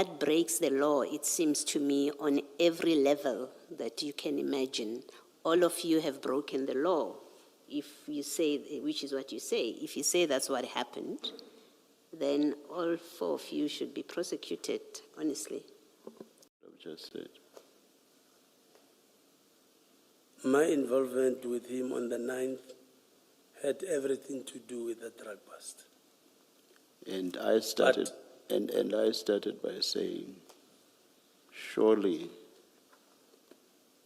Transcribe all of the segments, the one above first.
that breaks the law, it seems to me, on every level that you can imagine. All of you have broken the law. If you say, which is what you say, if you say that's what happened, then all 4 of you should be prosecuted, honestly. I've just said. My involvement with him on the 9th had everything to do with the drug bust. And I started, and I started by saying, surely,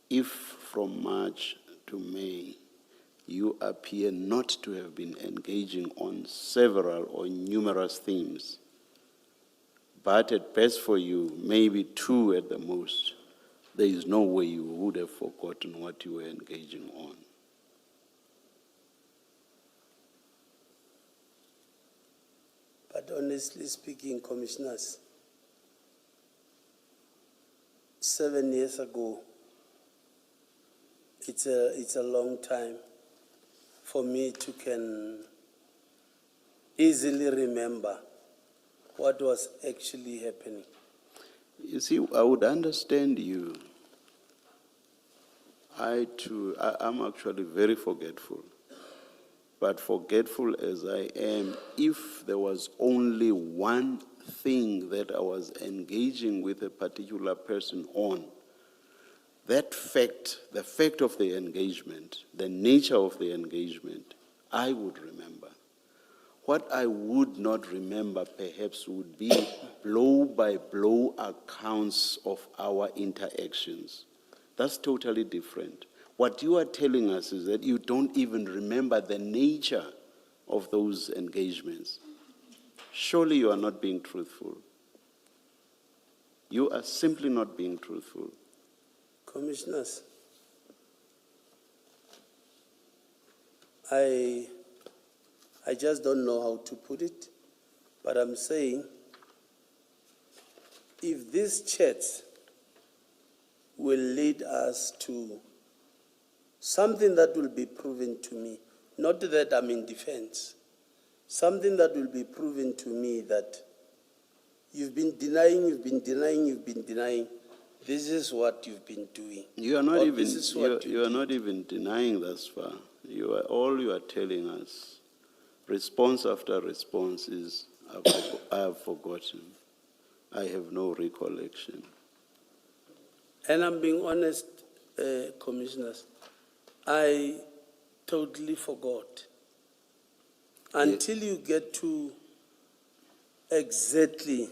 if from March to May, you appear not to have been engaging on several or numerous themes, but at best for you, maybe 2 at the most, there is no way you would have forgotten what you were engaging on. But honestly speaking, commissioners, 7 years ago, it's a long time for me to can easily remember what was actually happening. You see, I would understand you. I too, I'm actually very forgetful. But forgetful as I am, if there was only one thing that I was engaging with a particular person on, that fact, the fact of the engagement, the nature of the engagement, I would remember. What I would not remember perhaps would be blow-by-blow accounts of our interactions. That's totally different. What you are telling us is that you don't even remember the nature of those engagements. Surely you are not being truthful. You are simply not being truthful. Commissioners, I just don't know how to put it, but I'm saying if these chats will lead us to something that will be proven to me, not that I'm in defense, something that will be proven to me that you've been denying, this is what you've been doing. You are not you are not even denying thus far. All you are telling us, response after response, is I have forgotten. I have no recollection. And I'm being honest, commissioners, I totally forgot. Until you get to exactly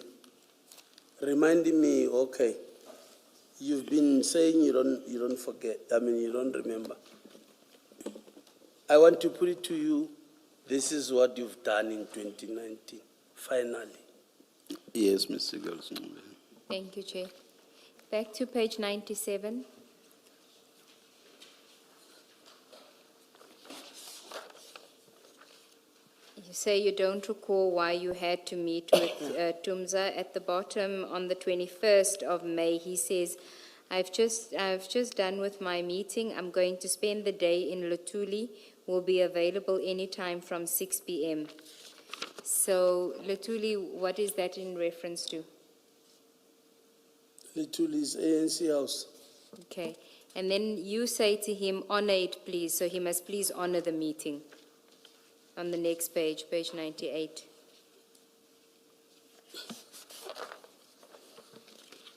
reminding me, okay, you've been saying you don't forget, you don't remember. I want to put it to you, this is what you've done in 2019, finally. Yes, Mr. Gelson. Thank you, Chair. Back to page 97. You say you don't recall why you had to meet with Tumza. At the bottom, on the 21st of May, he says, I've just done with my meeting. I'm going to spend the day in Lutuli. Will be available anytime from 6 p.m. So, Lutuli, what is that in reference to? Lutuli's ANC house. Okay. And then you say to him, honor it, please. So he must please honor the meeting. On the next page, page 98.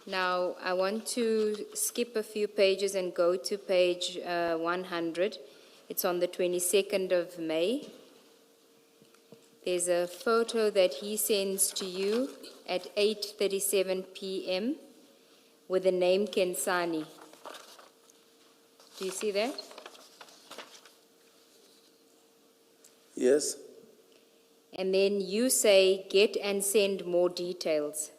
Now, I want to skip a few pages and go to page 100. It's on the 22nd of May. There's a photo that he sends to you at 8:37 p.m. with the name Kensani. Do you see that? Yes. And then you say, get and send more details.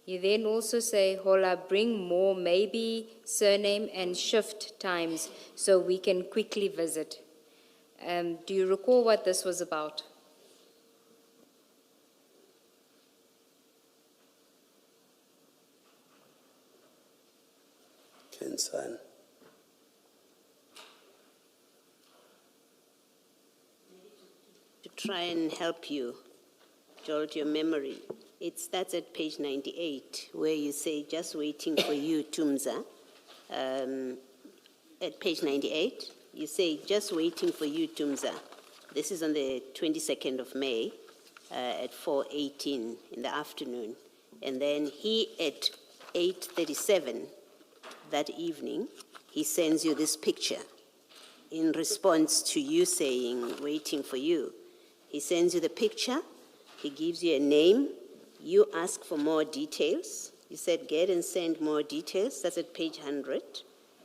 You then also say, Hola, bring more, maybe surname and shift times so we can quickly visit. Do you recall what this was about? Kensan. To try and help you, jog your memory. It starts at page 98, where you say, just waiting for you, Tumza. At page 98, you say, just waiting for you, Tumza. This is on the 22nd of May at 4:18 in the afternoon. And then he, at 8:37 that evening, he sends you this picture in response to you saying, waiting for you. He sends you the picture, he gives you a name, you ask for more details. You said, get and send more details. That's at page 100.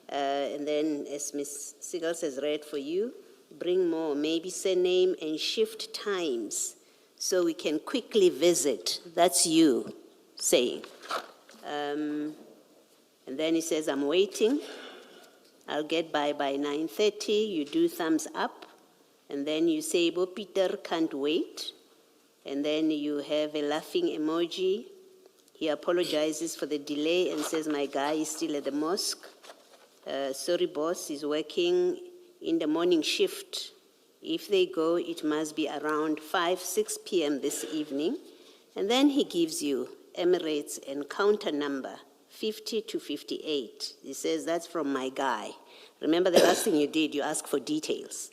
And then, as Ms. Sigals has read for you, bring more, maybe surname and shift times so we can quickly visit. That's you saying. And then he says, I'm waiting. I'll get by 9:30. You do thumbs up. And then you say, Bo Peter can't wait. And then you have a laughing emoji. He apologizes for the delay and says, my guy is still at the mosque. Sorry, boss, he's working in the morning shift. If they go, it must be around 6 p.m. this evening. And then he gives you Emirates and counter number 50 to 58. He says, that's from my guy. Remember the last thing you did, you asked for details.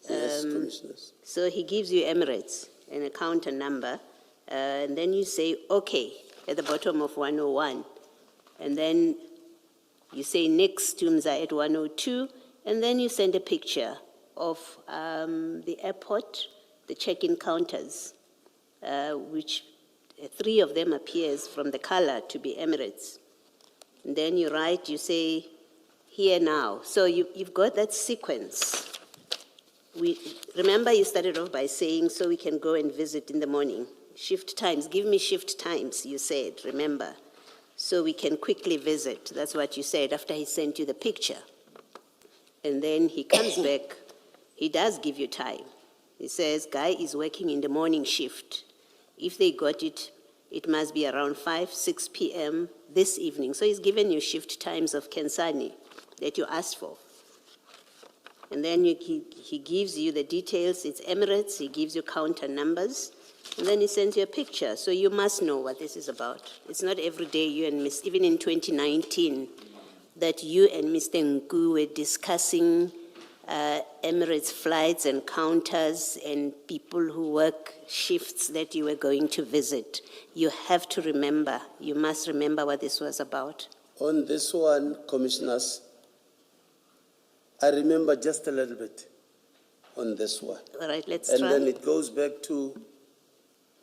Yes, Commissioners. So he gives you Emirates and a counter number, and then you say, okay, at the bottom of 101. And then you say next Tumza at 102, and then you send a picture of the airport, the check-in counters, which 3 of them appears from the color to be Emirates. And then you write, you say, here now. So you've got that sequence. Remember you started off by saying, so we can go and visit in the morning. Shift times, give me shift times, you said, remember. So we can quickly visit. That's what you said after he sent you the picture. And then he comes back, he does give you time. He says, guy is working in the morning shift. If they got it, it must be around 6 p.m. this evening. So he's given you shift times of Kensani that you asked for. And then he gives you the details. It's Emirates. He gives you counter numbers. And then he sends you a picture. So you must know what this is about. It's not every day you and even in 2019, that you and Mr. Nku were discussing Emirates flights and counters and people who work shifts that you were going to visit. You have to remember. You must remember what this was about. On this one, Commissioners, I remember just a little bit on this one. All right, let's And try. then it goes back to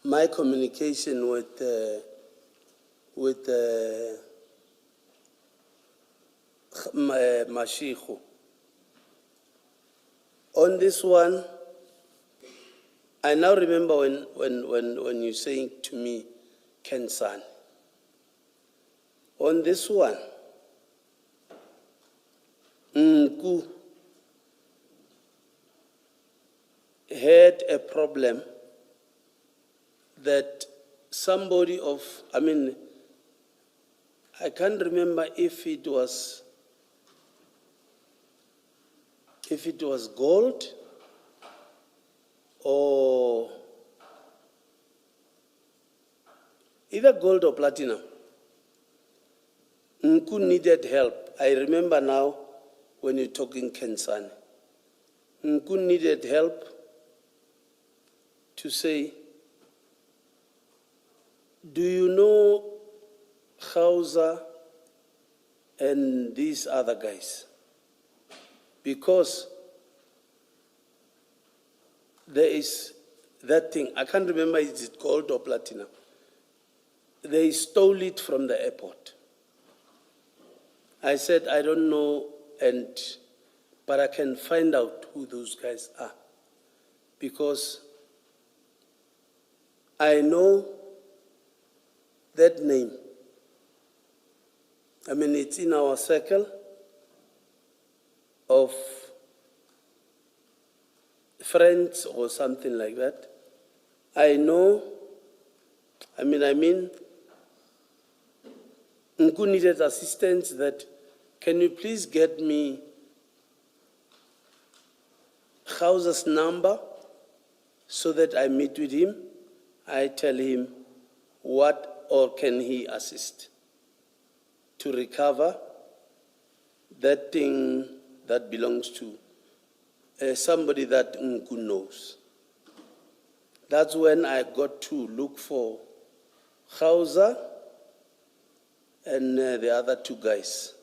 my communication with Mashiko. On this one, I now remember when you're saying to me, Kensan. On this one, Nku had a problem that somebody I can't remember if it was gold or either gold or platinum. Nku needed help. I remember now when you're talking Kensani. Nku needed help to say, do you know Hausa and these other guys? Because there is that thing, I can't remember is it gold or platinum. They stole it from the airport. I said, I don't know, but I can find out who those guys are. Because I know that name. It's in our circle of friends or something like that. I know, Nku needed assistance that, can you please get me Hausa's number so that I meet with him? I tell him what or can he assist to recover that thing that belongs to somebody that Nku knows. That's when I got to look for Hausa and the other two guys.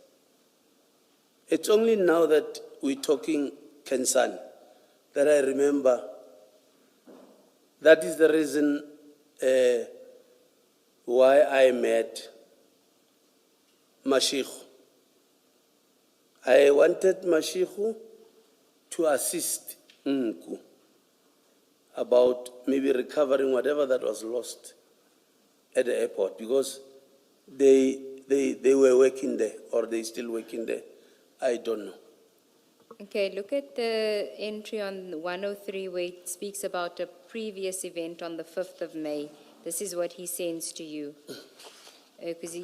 It's only now that we're talking Kensan that I remember. That is the reason why I met Mashikhu. I wanted Mashikhu to assist Nku about maybe recovering whatever that was lost at the airport, because they were working there, or they still working there. I don't know. Okay, look at the entry on 103 where it speaks about a previous event on the 5th of May. This is what he sends to you. Because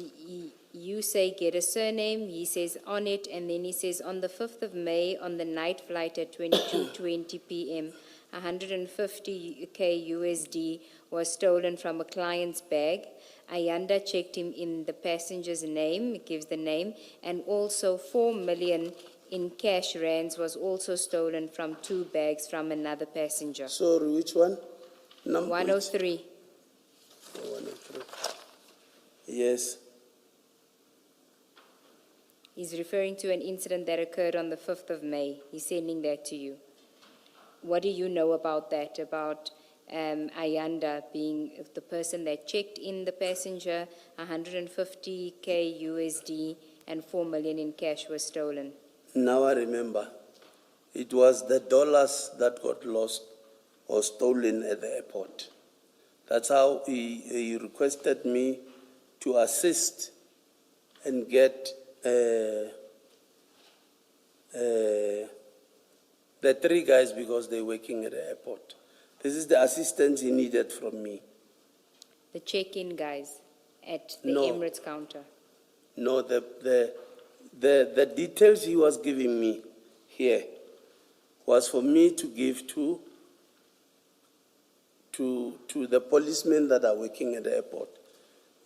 you say get a surname, he says on it, and then he says on the 5th of May on the night flight at 22:20 p.m., 150K USD was stolen from a client's bag. Ayanda checked him in the passenger's name, it gives the name, and also 4 million in cash rands was also stolen from 2 bags from another passenger. Sorry, which one? Number 103. 103. Yes. He's referring to an incident that occurred on the 5th of May. He's sending that to you. What do you know about that, about Ayanda being the person that checked in the passenger, 150K USD and 4 million in cash was stolen? Now I remember. It was the dollars that got lost or stolen at the airport. That's how he requested me to assist and get the 3 guys, because they're working at the airport. This is the assistance he needed from me. The check-in guys at the No. Emirates counter. No, the details he was giving me here was for me to give to the policemen that are working at the airport.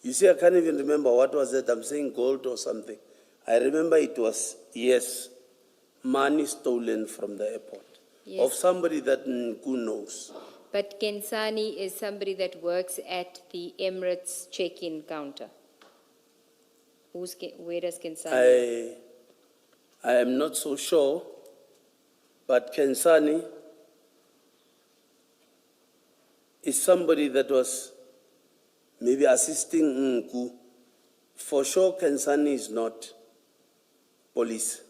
You see, I can't even remember what was it. I'm saying gold or something. I remember it was, yes, money stolen from the airport. Yes. Of somebody that Nku knows. But Kensani is somebody that works at the Emirates check-in counter. Where does Kensani? I am not so sure, but Kensani is somebody that was maybe assisting Nku. For sure, Kensani is not police.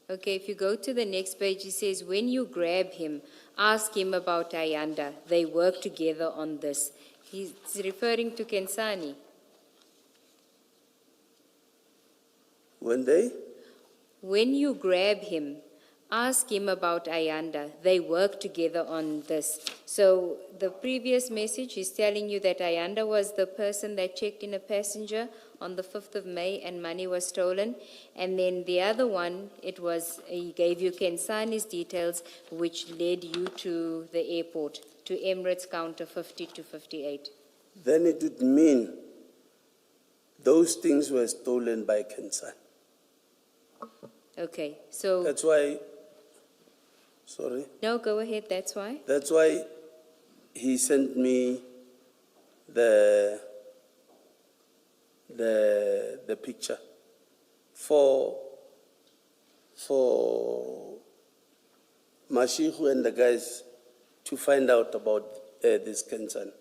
Okay, if you go to the next page, it says, when you grab him, ask him about Ayanda. They work together on this. He's referring to Kensani. When you grab him, ask him about Ayanda. They work together on this. So the previous message is telling you that Ayanda was the person that checked in a passenger on the 5th of May and money was stolen. And then the other one, he gave you Kensani's details, which led you to the airport, to Emirates counter 50 to 58. Then it would mean those things were stolen by Kensani. Okay, so... That's why, sorry? No, go ahead, that's why. That's why he sent me the picture for Mashikhu and the guys to find out about this Kensani.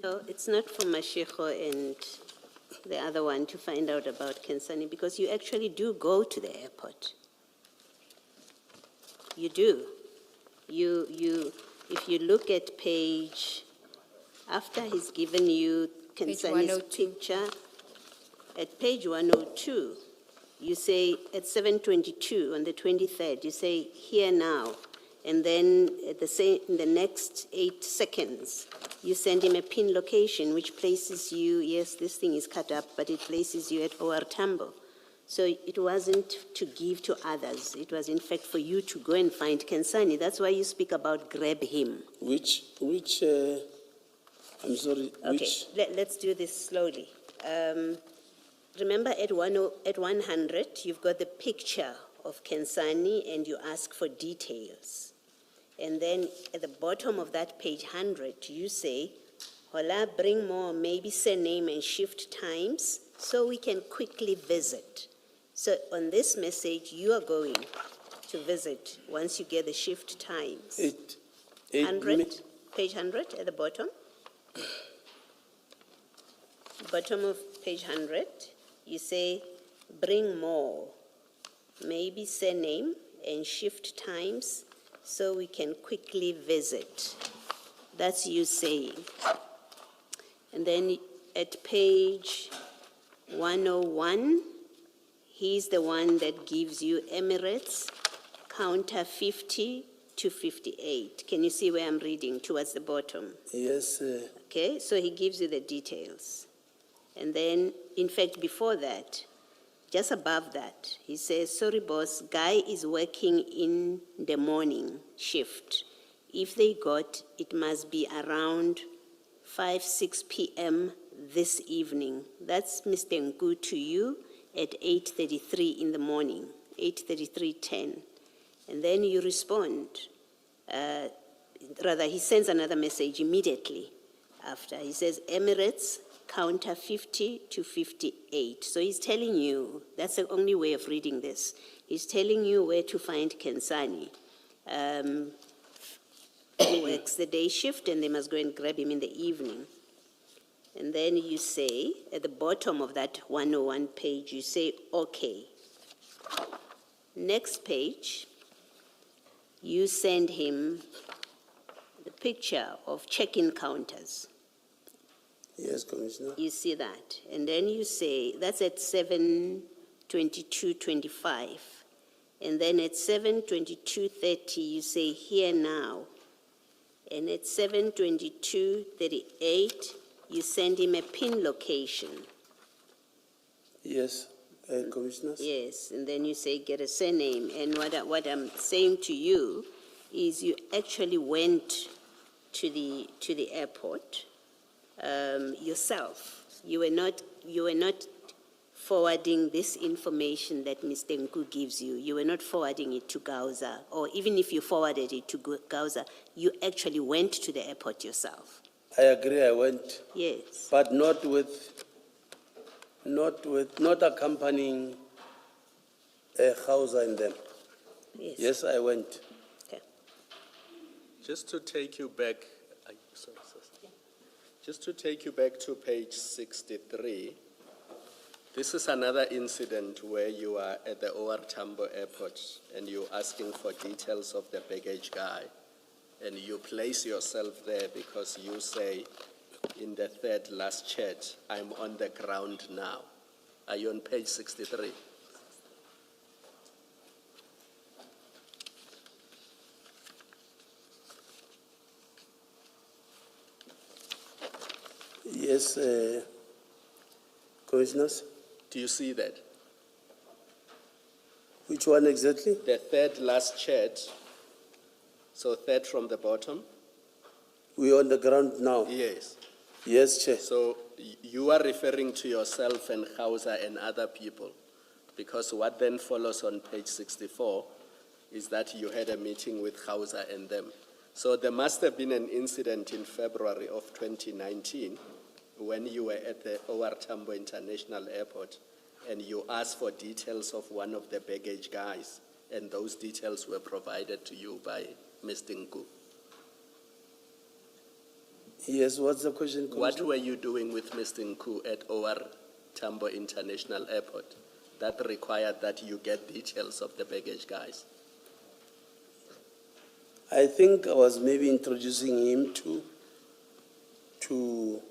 No, it's not for Mashikho and the other one to find out about Kensani, because you actually do go to the airport. You do. If you look at page, after he's given you Kensani's 102. picture, at page 102, you say at 7:22 on the 23rd, you say here now, and then at in the next 8 seconds, you send him a pin location which places you, yes, this thing is cut up, but it places you at OR Tambo. So it wasn't to give to others. It was, in fact, for you to go and find Kensani. That's why you speak about grab him. Which I'm sorry, Okay, which? let's do this slowly. Remember at 100, you've got the picture of Kensani and you ask for details. And then at the bottom of that page 100, you say, Hola, bring more, maybe surname and shift times so we can quickly visit. So on this message, you are going to visit once you get the shift times. 100, page 100 at the bottom. Bottom of page 100, you say, bring more, maybe surname and shift times so we can quickly visit. That's you saying. And then at page 101, he's the one that gives you Emirates, counter 50 to 58. Can you see where I'm reading towards the bottom? Yes, Okay, so he gives you the details. And then, in fact, before that, just above that, he says, sorry, boss, guy is working in the morning shift. If they got, it must be around 5, 6 p.m. this evening. That's Mr. Nku to you at 8:33 in the morning, 8:33:10. And then you respond. Rather, he sends another message immediately after. He says, Emirates, counter 50 to 58. So he's telling you, that's the only way of reading this. He's telling you where to find Kensani. He works the day shift and they must go and grab him in the evening. And then you say, at the bottom of that 101 page, you say, okay. Next page, you send him the picture of check-in counters. yes, Commissioner. You see that. And then you say, that's at 7:22:25. And then at 7:22:30, you say, here now. And at 7:22:38, you send him a pin location. Yes, Commissioners. Yes, and then you say, get a surname. And what I'm saying to you is you actually went to the airport yourself. You were not forwarding this information that Mr. Nku gives you. You were not forwarding it to Gauza, or even if you forwarded it to Gauza, you actually went to the airport yourself. I agree, I went, Yes. but not accompanying Hausa and them. Yes. Yes, I went. Okay. Just to take you back, just to take you back to page 63, this is another incident where you are at the OR Tambo airport and you're asking for details of the baggage guy. And you place yourself there because you say in the third last chat, I'm on the ground now. Are you on page 63? Yes, Commissioners. Do you see that? Which one exactly? The third last chat, so third from the bottom? We're on the ground now. Yes. Yes, Chair. So you are referring to yourself and Hausa and other people, because what then follows on page 64 is that you had a meeting with Hausa and them. So there must have been an incident in February of 2019 when you were at the OR Tambo International Airport and you asked for details of one of the baggage guys, and those details were provided to you by Mr. Nku. Yes, what's the question, Commissioner? What were you doing with Mr. Nku at OR Tambo International Airport that required that you get details of the baggage guys? I think I was maybe introducing him to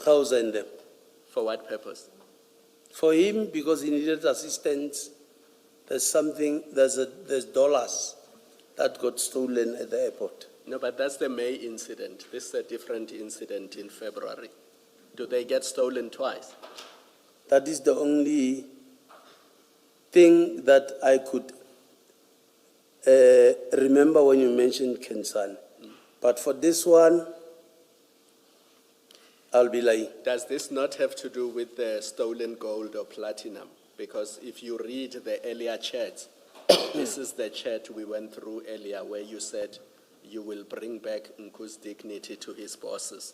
Hausa and them. For what purpose? For him, because he needed assistance. There's dollars that got stolen at the airport. No, but that's the May incident. This is a different incident in February. Do they get stolen twice? That is the only thing that I could remember when you mentioned Kensan. But for this one, I'll be lying. Does this not have to do with the stolen gold or platinum? Because if you read the earlier chats, this is the chat we went through earlier where you said you will bring back Nku's dignity to his bosses.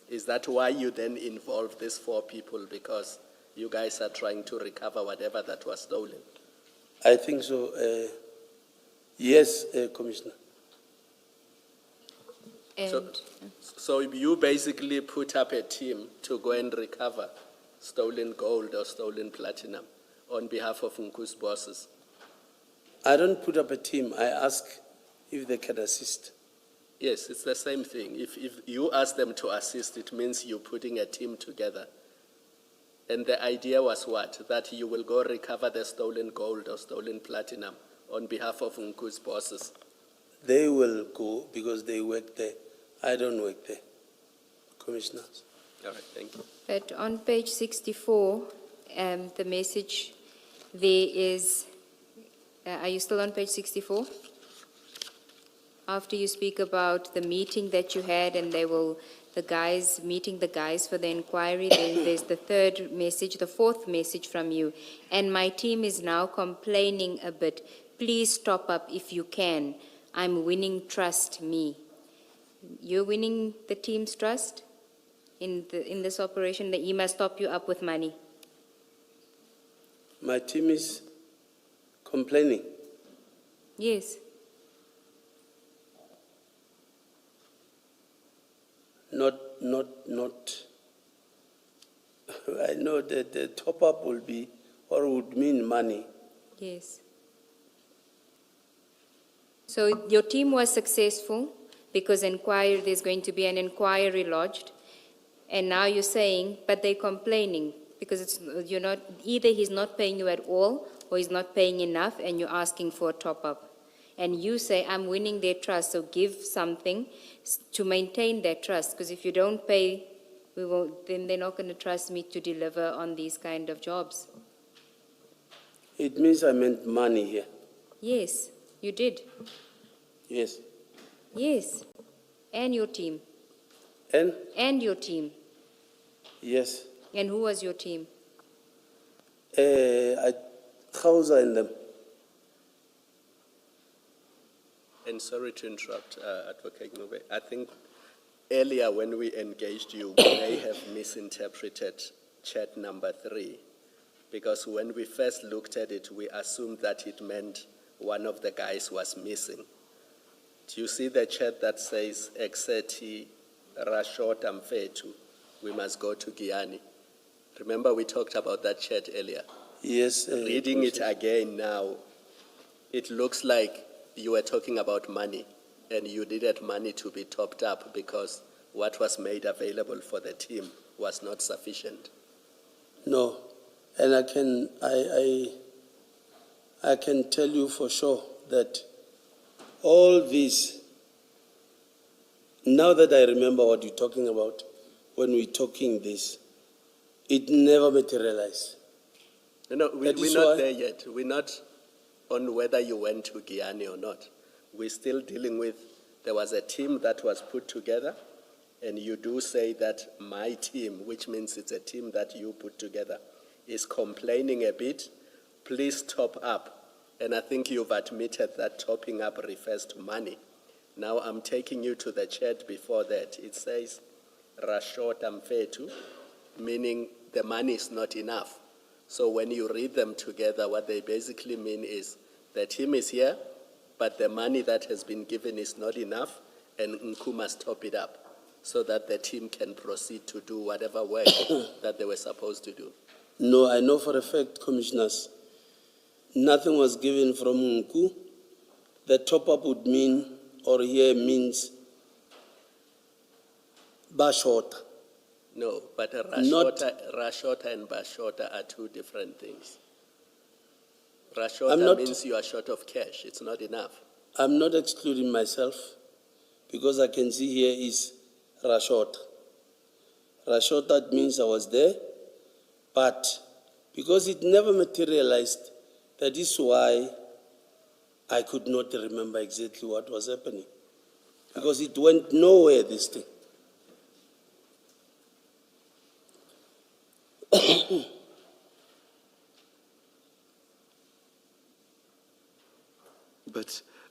Is that why you then involve these 4 people? Because you guys are trying to recover whatever that was stolen? I think so. Yes, Commissioner. And So you basically put up a team to go and recover stolen gold or stolen platinum on behalf of Nku's bosses? I don't put up a team. I ask if they can assist. Yes, it's the same thing. If you ask them to assist, it means you're putting a team together. And the idea was what? That you will go recover the stolen gold or stolen platinum on behalf of Nku's bosses. They will go because they work there. I don't work there, Commissioners. All right, thank you. but on page 64, the message there is, are you still on page 64? After you speak about the meeting that you had and meeting the guys for the inquiry, then there's the 3rd message, the 4th message from you. And my team is now complaining a bit. Please top up if you can. I'm winning, trust me. You're winning the team's trust in this operation that he must top you up with money. My team is complaining. Yes. Not. I know that the top-up will be, or would mean money. Yes. So your team was successful because there's going to be an inquiry lodged, and now you're saying, but they're complaining because either he's not paying you at all or he's not paying enough, and you're asking for a top-up. And you say, I'm winning their trust, so give something to maintain their trust, because if you don't pay, then they're not going to trust me to deliver on these kind of jobs. It means I meant money here. Yes, you did. Yes. Yes. And your team. And? And your team. Yes. And who was your team? Khausa and them. And sorry to interrupt, Advocate Ngube. I think earlier when we engaged you, we may have misinterpreted chat number 3, because when we first looked at it, we assumed that it meant one of the guys was missing. Do you see the chat that says, Exeti Rashot Amfetu, we must go to Giyani? Remember we talked about that chat earlier? Yes. Reading it again now, it looks like you were talking about money, and you needed money to be topped up because what was made available for the team was not sufficient. No, and I can tell you for sure that all this, now that I remember what you're talking about when we're talking this, it never materialized. No, we're not there yet. We're not on whether you went to Giyani or not. We're still dealing with, there was a team that was put together, and you do say that my team, which means it's a team that you put together, is complaining a bit. Please top up. And I think you've admitted that topping up refers to money. Now I'm taking you to the chat before that. It says, Rashot Amfetu, meaning the money is not enough. So when you read them together, what they basically mean is the team is here, but the money that has been given is not enough, and Nku must top it up so that the team can proceed to do whatever work that they were supposed to do. No, I know for a fact, Commissioners, nothing was given from Nku. The top-up would mean, or here means, Bashota. No, but Rashota and Bashota are two different things. Rashota means you are short of cash. It's not enough. I'm not excluding myself, because I can see here is Rashota. Rashota means I was there, but because it never materialized, that is why I could not remember exactly what was happening. Because it went nowhere, this thing.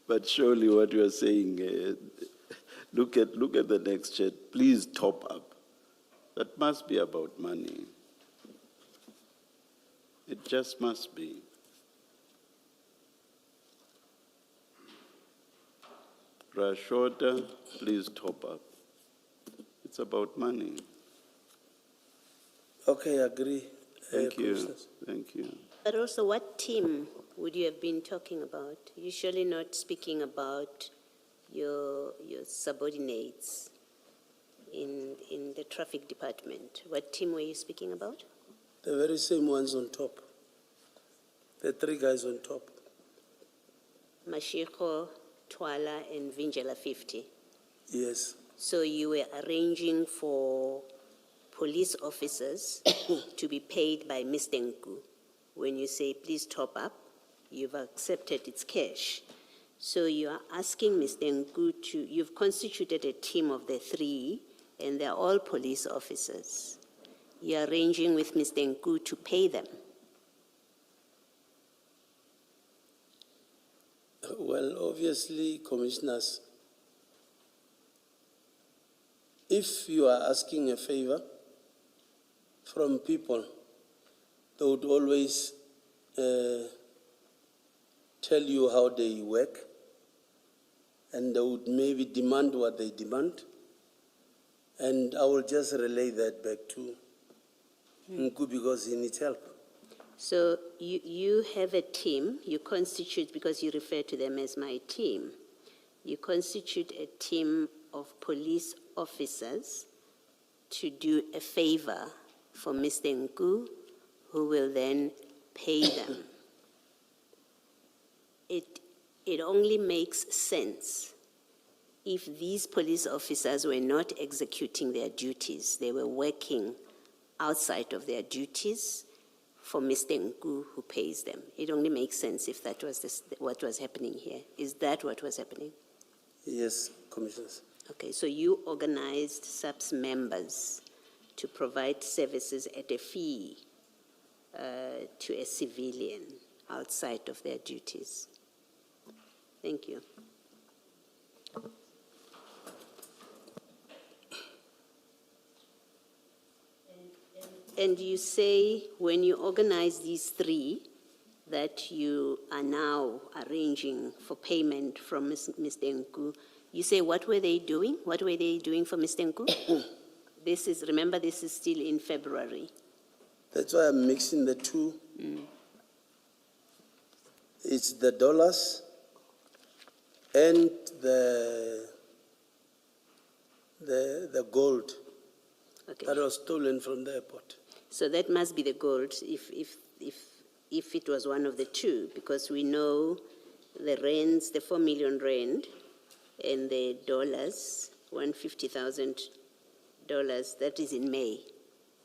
But surely what you are saying, look at the next chat, please top up. That must be about money. It just must be. Rashota, please top up. It's about money. Okay, agree. Thank you, Commissioners. thank you. But also, what team would you have been talking about? You're surely not speaking about your subordinates in the traffic department. What team were you speaking about? The very same ones on top. The three guys on top. Mashiko, Twala, and Vinjela 50. Yes. So you were arranging for police officers to be paid by Mr. Nku. When you say, please top up, you've accepted it's cash. So you are asking Mr. Nku you've constituted a team of the three, and they're all police officers. You're arranging with Mr. Nku to pay them. Well, obviously, commissioners, if you are asking a favor from people, they would always tell you how they work, and they would maybe demand what they demand, and I will just relay that back to Nku because he needs help. So you have a team, you constitute, because you refer to them as my team, you constitute a team of police officers to do a favor for Mr. Nku, who will then pay them. It only makes sense if these police officers were not executing their duties, they were working outside of their duties for Mr. Nku, who pays them. It only makes sense if that was what was happening here. Is that what was happening? Yes, commissioners. Okay, so you organized SAPS members to provide services at a fee to a civilian outside of their duties. Thank you. And you say when you organize these three, that you are now arranging for payment from Mr. Nku. You say, what were they doing? What were they doing for Mr. Nku? Remember, this is still in February. That's why I'm mixing the two. It's the dollars and the gold Okay. that was stolen from the airport. So that must be the gold if it was one of the two, because we know the rands, the 4 million rand, and the dollars, $150,000, that is in May.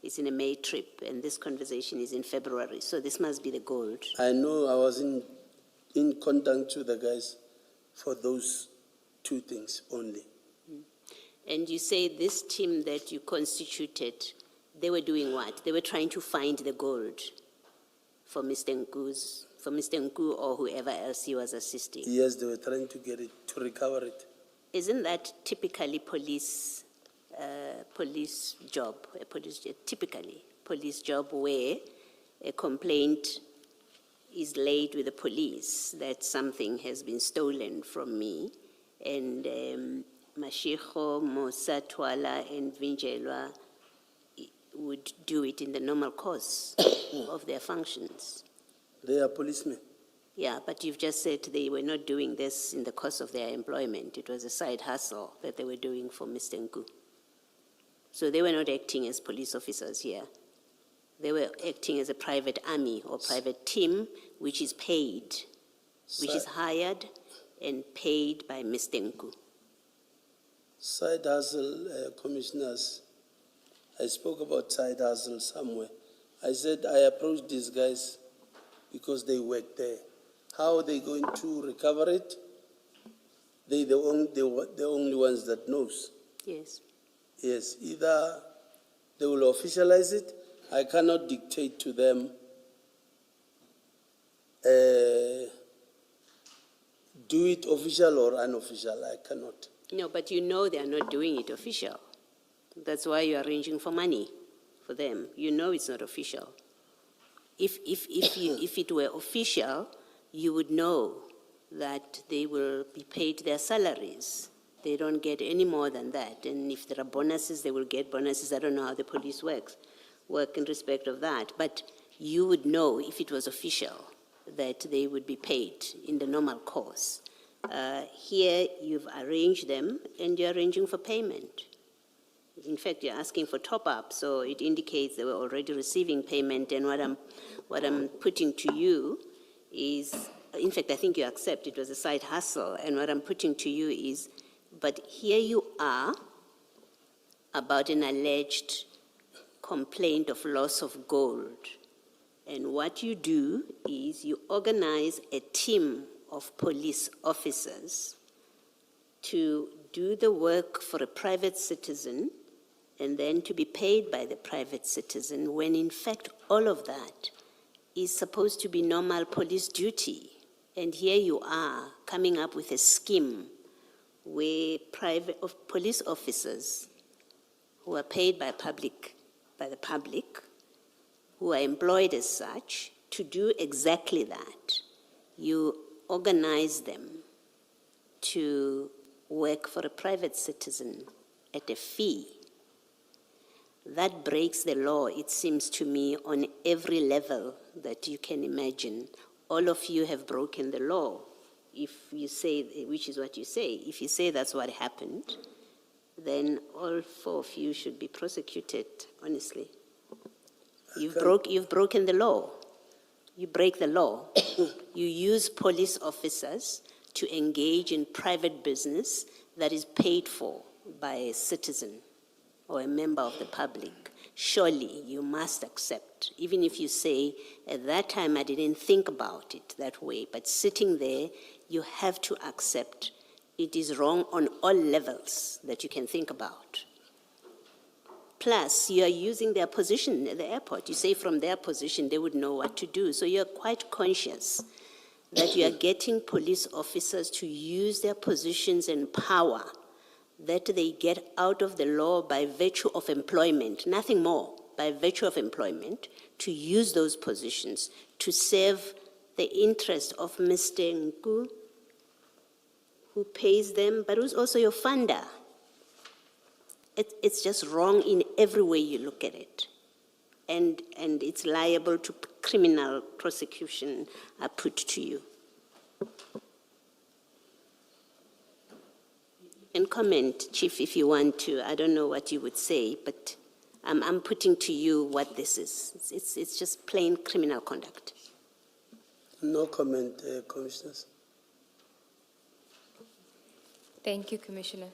It's in a May trip, and this conversation is in February. So this must be the gold. I know I was in contact with the guys for those two things only. And you say this team that you constituted, they were doing what? They were trying to find the gold for Mr. Nku or whoever else he was assisting. Yes, they were trying to get it, to recover it. Isn't that typically police job, typically police job where a complaint is laid with the police that something has been stolen from me, and Mashiko, Mosa, Twala, and Vinjelwa would do it in the normal course of their functions? They are policemen. Yeah, but you've just said they were not doing this in the course of their employment. It was a side hustle that they were doing for Mr. Nku. So they were not acting as police officers here. They were acting as a private army or private team, which is paid, which is hired and paid by Mr. Nku. Side hustle, commissioners, I spoke about side hustle somewhere. I said I approached these guys because they work there. How are they going to recover it? They're the only ones that knows. Yes. Yes, either they will officialize it. I cannot dictate to them do it official or unofficial. I cannot. No, but you know they are not doing it official. That's why you're arranging for money for them. You know it's not official. If it were official, you would know that they will be paid their salaries. They don't get any more than that. And if there are bonuses, they will get bonuses. I don't know how the police work in respect of that. But you would know if it was official that they would be paid in the normal course. Here, you've arranged them, and you're arranging for payment. In fact, you're asking for top-up, so it indicates they were already receiving payment. And what I'm putting to you is, in fact, I think you accept it was a side hustle. And what I'm putting to you is, but here you are about an alleged complaint of loss of gold. And what you do is you organize a team of police officers to do the work for a private citizen and then to be paid by the private citizen, when in fact all of that is supposed to be normal police duty. And here you are coming up with a scheme where police officers who are paid by the public, who are employed as such, to do exactly that. You organize them to work for a private citizen at a fee. That breaks the law, it seems to me, on every level that you can imagine. All of you have broken the law. If you say, which is what you say, if you say that's what happened, then all four of you should be prosecuted, honestly. You've broken the law. You break the law. You use police officers to engage in private business that is paid for by a citizen or a member of the public. Surely you must accept, even if you say, at that time I didn't think about it that way, but sitting there, you have to accept it is wrong on all levels that you can think about. Plus, you are using their position at the airport. You say from their position, they would know what to do. So you're quite conscious that you are getting police officers to use their positions and power that they get out of the law by virtue of employment, nothing more, by virtue of employment, to use those positions to serve the interest of Mr. Nku, who pays them, but who's also your funder. It's just wrong in every way you look at it. And it's liable to criminal prosecution, I put to you. You can comment, Chief, if you want to. I don't know what you would say, but I'm putting to you what this is. It's just plain criminal conduct. No comment, Commissioners. Thank you, Commissioner.